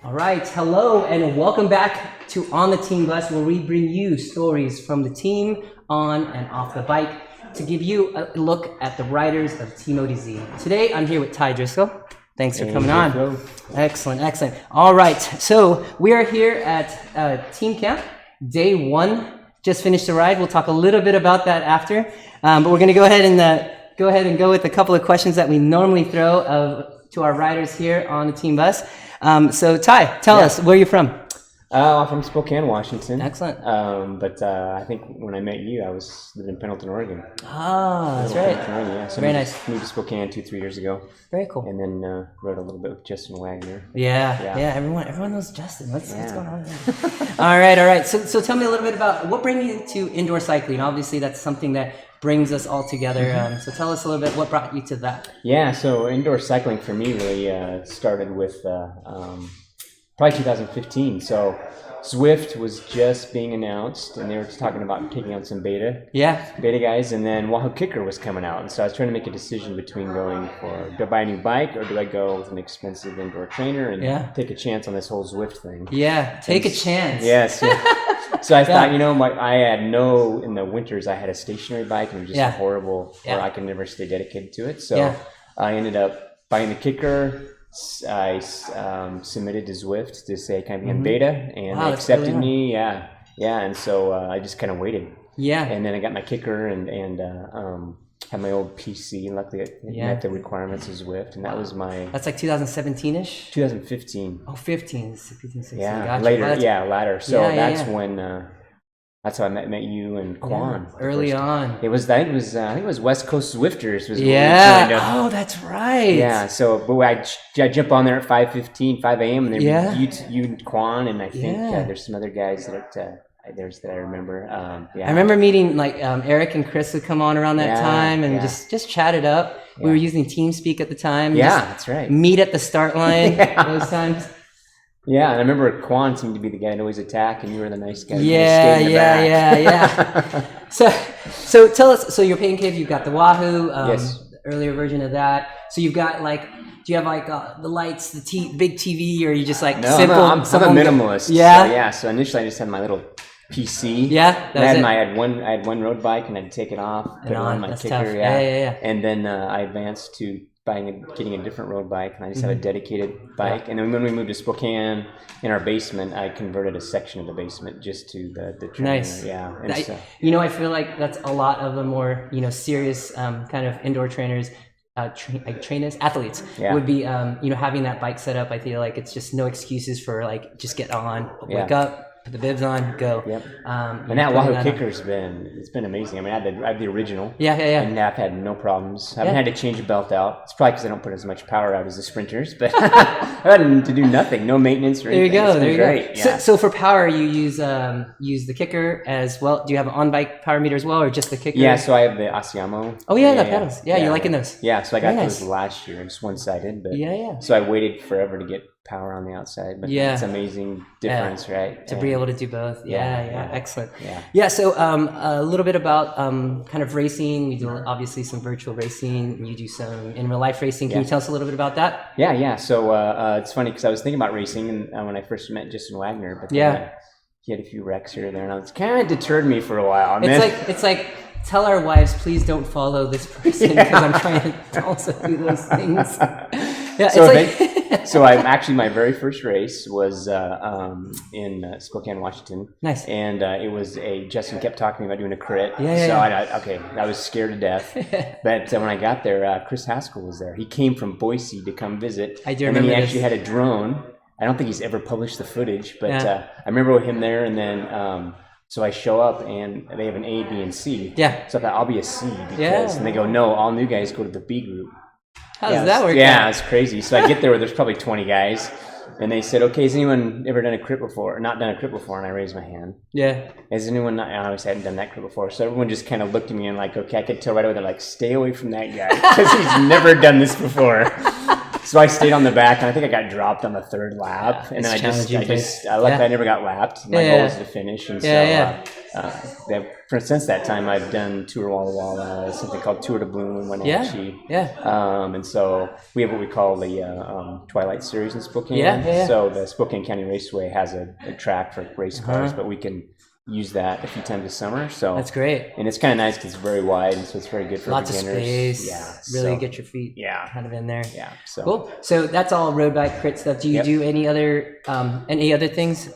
All right, hello and welcome back to On the Team Bus, where we bring you stories from the team on and off the bike to give you a look at the riders of Team ODZ. Today, I'm here with Ty Driskel. Thanks for coming on. Excellent, excellent. All right, so we are here at Team Camp, day 1. Just finished the ride. We'll talk a little bit about that after, but we're going to go ahead and go with a couple of questions that we normally throw to our riders here on the Team Bus. So Ty, tell us, where are you from? I'm from Spokane, Washington. Excellent. But I think when I met you, I was living in Pendleton, Oregon. Ah, that's right. Oregon, yeah. So very nice. Moved to Spokane 2-3 years ago. Very cool. And then rode a little bit with Justin Wagner. Yeah. Everyone knows Justin. What's going on there? All right. So tell me a little bit about what brought you to indoor cycling. Obviously, that's something that brings us all together. So tell us a little bit what brought you to that. Yeah. So indoor cycling for me really started with probably 2015. So Zwift was just being announced, and they were talking about taking out some beta guys, and then Wahoo Kicker was coming out, and so I was trying to make a decision between do I buy a new bike or do I go with an expensive indoor trainer and take a chance on this whole Zwift thing. Yeah, take a chance. Yes. So I thought, in the winters I had a stationary bike and it was just horrible, or I could never stay dedicated to it. So I ended up buying the Kicker. I submitted to Zwift to say can I be in beta, and they accepted me. Yeah, and so I just kind of waited. Yeah, and then I got my Kicker and had my old PC, and luckily it met the requirements of Zwift, and that was my. That's like 2017ish. 2015. Oh, 15, 16. Yeah, gotcha. later. So that's when. That's how I met you and Quan. Early on. I think it was West Coast Zwifters. Oh, that's right. Yeah. So, but I jump on there at 5 a.m. and then you and Quan, and I think there's some other guys that I remember. I remember meeting Eric and Chris would come on around that time and just chat it up. We were using TeamSpeak at the time. Yeah, that's right. Meet at the start line those times. Yeah, and I remember Quan seemed to be the guy to always attack, and you were the nice guy. So tell us. So your pain cave, you've got the Wahoo, the earlier version of that. So you've got do you have the lights, the big TV, or are you just simple? No, I'm a minimalist. Yeah. So initially I just had my little PC. Yeah, I had one road bike, and I'd take it off, put it on my Kicker. Tough. Yeah. And then I advanced to getting a different road bike, and I just have a dedicated bike. And then when we moved to Spokane, in our basement, I converted a section of the basement just to the trainer. Nice. Yeah. And I feel like that's a lot of the more serious kind of indoor trainers. Trainers, athletes would be having that bike set up. I feel like it's just no excuses for just get on, wake up, put the bibs on, go. Yep. And that Wahoo Kicker's been amazing. I mean, I have the original. Yeah. And I've had no problems. I haven't had to change a belt out. It's probably because I don't put as much power out as the sprinters, but I've had to do nothing, no maintenance or anything. There you go. Yeah. So for power, you use the Kicker as well. Do you have an on-bike power meter as well, or just the Kicker? Yeah, so I have the Asiamo. Oh yeah, the pedals. Yeah, you're liking those. Yeah, so I got those last year, just one-sided. But so I waited forever to get power on the outside, but it's amazing difference, right? To be able to do both. Yeah. Excellent. Yeah. So a little bit about kind of racing. We do obviously some virtual racing. You do some in real life racing. Can you tell us a little bit about that? Yeah. So it's funny because I was thinking about racing when I first met Justin Wagner, but he had a few wrecks here or there, and it kind of deterred me for a while. It's like tell our wives, please don't follow this person because I'm trying to also do those things. Yeah. So my very first race was in Spokane, Washington. Nice. And it was Justin kept talking to me about doing a crit. I was scared to death. But when I got there, Chris Haskell was there. He came from Boise to come visit. I do remember. And then he actually had a this. drone. I don't think he's ever published the footage, but I remember him there, and then so I show up and they have an A, B, and C. Yeah. So I thought I'll be a C and they go, no, all new guys go to the B group. How does that work? Yeah, it's crazy. So I get there where there's probably 20 guys, and they said, okay, has anyone ever done a crit before? Or not done a crit before? And I raised my hand. Yeah. Has anyone not? I obviously hadn't done that crit before. So everyone just kind of looked at me and okay, I could tell right away, they're like, stay away from that guy because he's never done this before. So I stayed on the back, and I think I got dropped on the third lap, and then I never got lapped. My goal was to finish, and since that time, I've done Tour Walla Walla, something called Tour de Bloom in Wenatchee. And so we have what we call the Twilight Series in Spokane. So the Spokane County Raceway has a track for race cars, but we can use that a few times this summer. So that's great. And it's kind of nice because it's very wide, and so it's very good for lots beginners. Of space. Really get your feet kind of in there. So cool. So that's all road bike crit stuff. Do you do any other things?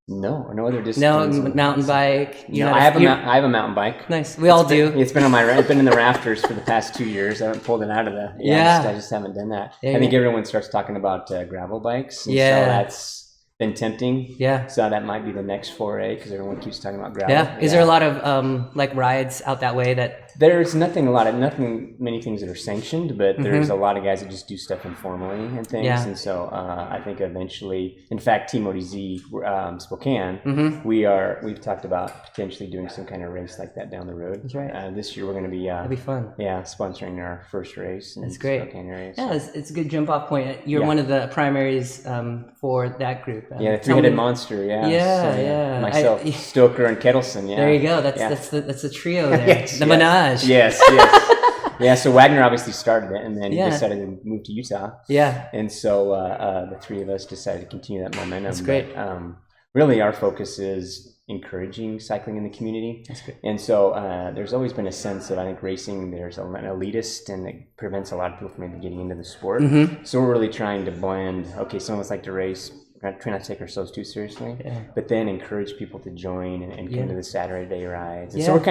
No other disciplines. No mountain bike. I have a mountain bike. Nice. We all do. It's been it's been in the rafters for the past 2 years. I haven't pulled it out of the. I just haven't done that. I think everyone starts talking about gravel bikes. And so that's been tempting. So that might be the next foray because everyone keeps talking about gravel. Is there a lot of like rides out that way that? There's many things that are sanctioned, but there's a lot of guys that just do stuff informally and things. And so I think eventually, in fact, Team ODZ Spokane, we've talked about potentially doing some kind of race like that down the road. That's right. This year we're going to be that'd be fun. Sponsoring our first race. That's great. Spokane race. Yeah, it's a good jump off point. You're one of the primaries for that group. The three-headed monster. Myself, Stoker, and Kettleson. There you go. That's the trio there. The menage. Yes. So Wagner obviously started it, and then he decided to move to Utah. And so the three of us decided to continue that momentum. That's great. But, really, our focus is encouraging cycling in the community. That's good. And so there's always been a sense of, I think, racing, there's an elitist, and it prevents a lot of people from maybe getting into the sport. So we're really trying to blend, some of us like to race, try not to take ourselves too seriously, but then encourage people to join and come to the Saturday rides. And so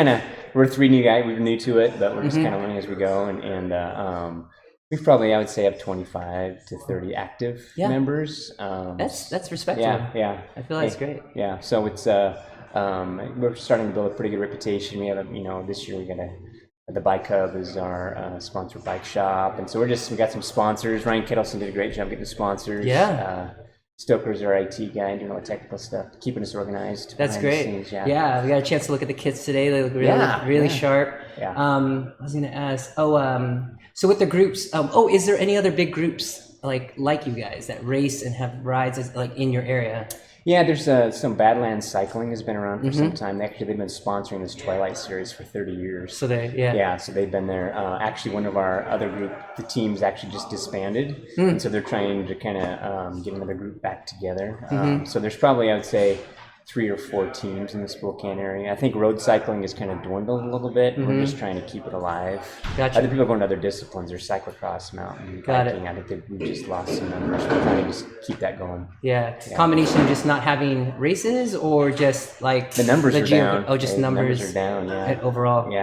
we're three new guys. We're new to it, but we're just kind of learning as we go. And we've probably, I would say, have 25 to 30 active members. That's respectable. I feel that's great. So it's we're starting to build a pretty good reputation. We have this year we got the Bike Hub is our sponsored bike shop, and so we got some sponsors. Ryan Kettleson did a great job getting the sponsors. Stoker's our IT guy doing all the technical stuff, keeping us organized. That's great. Scenes, we got a chance to look at the kits today. They look really sharp. I was going to ask, so with the groups, is there any other big groups like you guys that race and have rides like in your area? Yeah, there's some Badlands Cycling has been around for some time. They've been sponsoring this Twilight Series for 30 years. So so they've been there. Actually, one of our other group, the team's actually just disbanded, and so they're trying to kind of get another group back together. So there's probably, I would say, 3 or 4 teams in the Spokane area. I think road cycling is kind of dwindled a little bit. We're just trying to keep it alive. Gotcha. Other people going to other disciplines, or cyclocross, mountain biking. I think we've just lost some numbers. We're trying to just keep that going. Combination of just not having races, or just like the numbers are down. Oh, just numbers are down. Overall.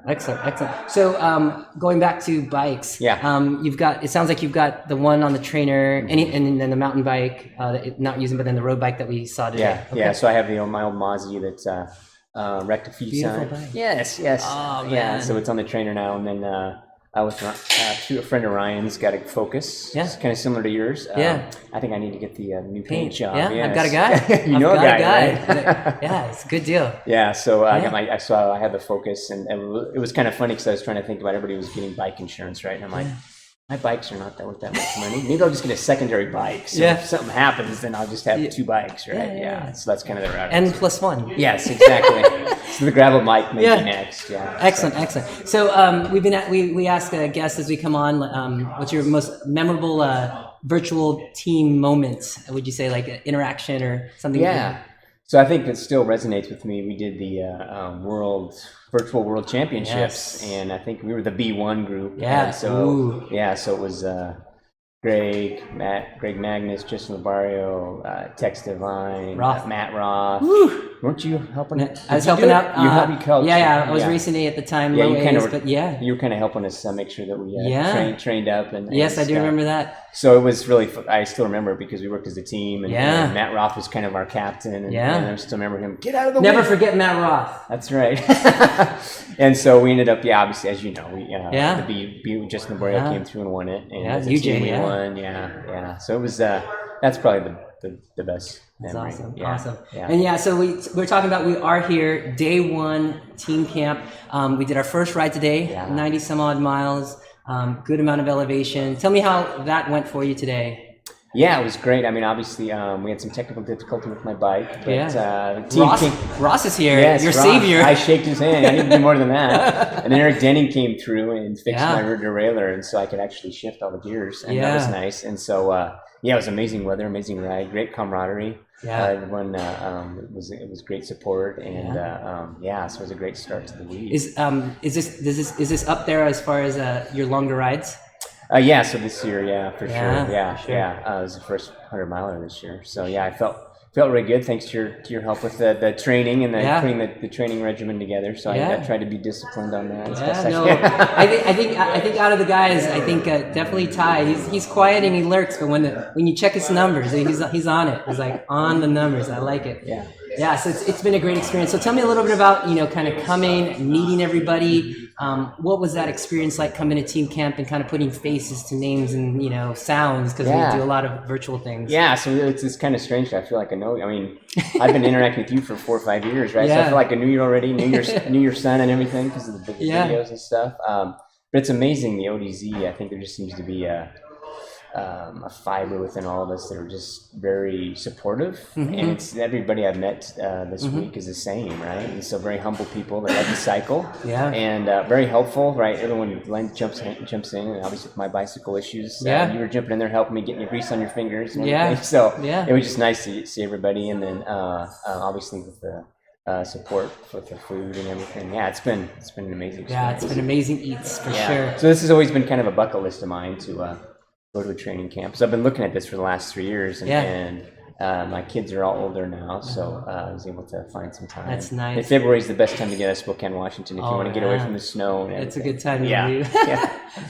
Excellent. So going back to bikes. You've got. It sounds like you've got the one on the trainer, and then the mountain bike, not using, but then the road bike that we saw today. So I have my old Mozzie that's wrecked a few times. Yes. Oh, man. So it's on the trainer now, and then I was a friend of Ryan's got a Focus. It's kind of similar to yours. I think I need to get the new paint job. I've got a guy. You know a guy. Right? It's a good deal. So I got I had the Focus, and it was kind of funny because I was trying to think about everybody was getting bike insurance, right? And I'm like, my bikes are not worth that much money. Maybe I'll just get a secondary bike. So if something happens, then I'll just have 2 bikes, right? So that's kind of the route. N+1. Yes, exactly. So the gravel bike may be next. Excellent. So we ask guests as we come on, what's your most memorable virtual team moment? Would you say like an interaction or something? So I think it still resonates with me. We did the virtual world championships, and I think we were the B1 group. So it was Greg Magnus, Justin Labario, Tex Devine, Matt Roth. Weren't you helping? I was helping out. You helped me coach. I was racing at the time. You were kind of helping us make sure that we trained up. And yes, I do remember that. So it was really. I still remember it because we worked as a team, and Matt Roth was kind of our captain. And I still remember him. Get out of the way. Never forget Matt Roth. That's right. And so we ended up, obviously, as you know, the B Justin Labario came through and won it, and as a team we won. So it was. That's probably the best. That's memory. Awesome. And so we're talking about, we are here, day 1 team camp. We did our first ride today, 90 some odd miles. good amount of elevation. Tell me how that went for you today. Yeah, it was great. I mean, obviously, we had some technical difficulty with my bike, but the team Ross is here, yes, your Ross. savior. I shaked his hand. I need to do more than that. And then Eric Denning came through and fixed my rear derailleur, and so I could actually shift all the gears, and that was nice. And so, it was amazing weather, amazing ride, great camaraderie. Yeah, everyone it was great support, and so it was a great start to the week. Is this up there as far as your longer rides? So this year, for sure. It was the first 100-miler this year. So I felt really good thanks to your help with the training and putting the training regimen together. So I tried to be disciplined on that. I think out of the guys, I think definitely Ty. He's quiet and he lurks, but when you check his numbers, he's on it. He's like on the numbers. I like it. Yeah, so it's been a great experience. So tell me a little bit about, kind of coming, meeting everybody. What was that experience like coming to team camp and kind of putting faces to names and, sounds, because we do a lot of virtual things. Yeah, so it's kind of strange. I feel like I know. I mean, I've been interacting with you for 4 or 5 years, right? So I feel like I knew you already, knew your son and everything because of the videos and stuff. But it's amazing, the ODZ. I think there just seems to be a fiber within all of us that are just very supportive, and it's everybody I've met this week is the same, right? And so very humble people that like to cycle, and very helpful, right? Everyone jumps in, and obviously with my bicycle issues, you were jumping in there helping me, getting your grease on your fingers, and everything. So it was just nice to see everybody, and then obviously with the support with the food and everything. It's been an amazing experience. Yeah, it's been amazing eats for sure. So this has always been kind of a bucket list of mine to go to a training camp. So I've been looking at this for the last 3 years, and my kids are all older now, so I was able to find some time. That's nice. And February is the best time to get out of Spokane, Washington, if you want to get away from the snow. It's a good time to leave.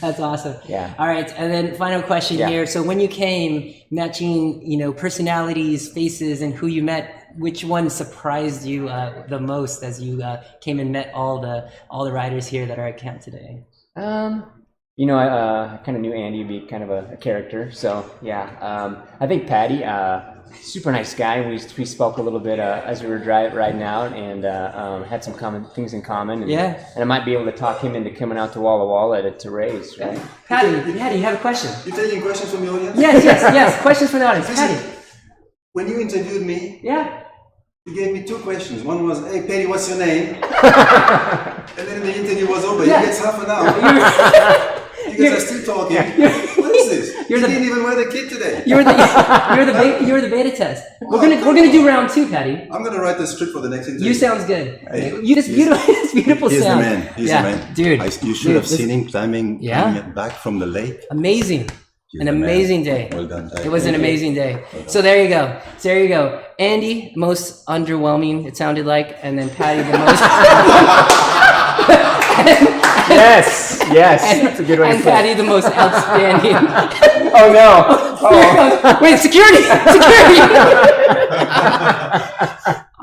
That's awesome. All right, and then final question here. So when you came, matching, personalities, faces, and who you met, which one surprised you the most as you came and met all the riders here that are at camp today? I kind of knew Andy would be kind of a character. So, I think Patty, super nice guy. We spoke a little bit as we were riding out, and had some common things in common. And, and I might be able to talk him into coming out to Walla Walla to race, right? Patty, you have a question. You're taking questions from the audience? Yes. Questions from the audience. Patty. When you interviewed me, you gave me 2 questions. One was, "Hey, Patty, what's your name?" And then the interview was over. He gets half an hour. You guys are still talking. What is this? You didn't even wear the kit today. You're the beta test. We're gonna do round 2, Patty. I'm gonna write the script for the next interview. You sounds good. This beautiful He's sound. the man. He's the man, dude. You should have seen him climbing back from the lake. Amazing. An amazing day. Well done, Ty. It was an amazing day. So there you go. Andy, most underwhelming, it sounded like, and then Patty, the most. Yes, that's a good way to put it. And Patty, the most outstanding. Oh no! Wait, security!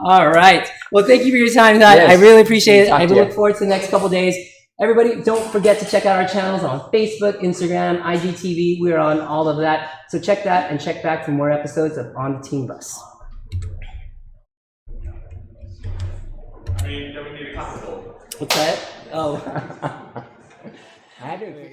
All right. Well, thank you for your time, Ty. I really appreciate it. I look forward to the next couple days. Everybody, don't forget to check out our channels on Facebook, Instagram, IGTV. We're on all of that. So check that and check back for more episodes of On the Team Bus. I mean, don't we need a couple? What's that? Oh. I do.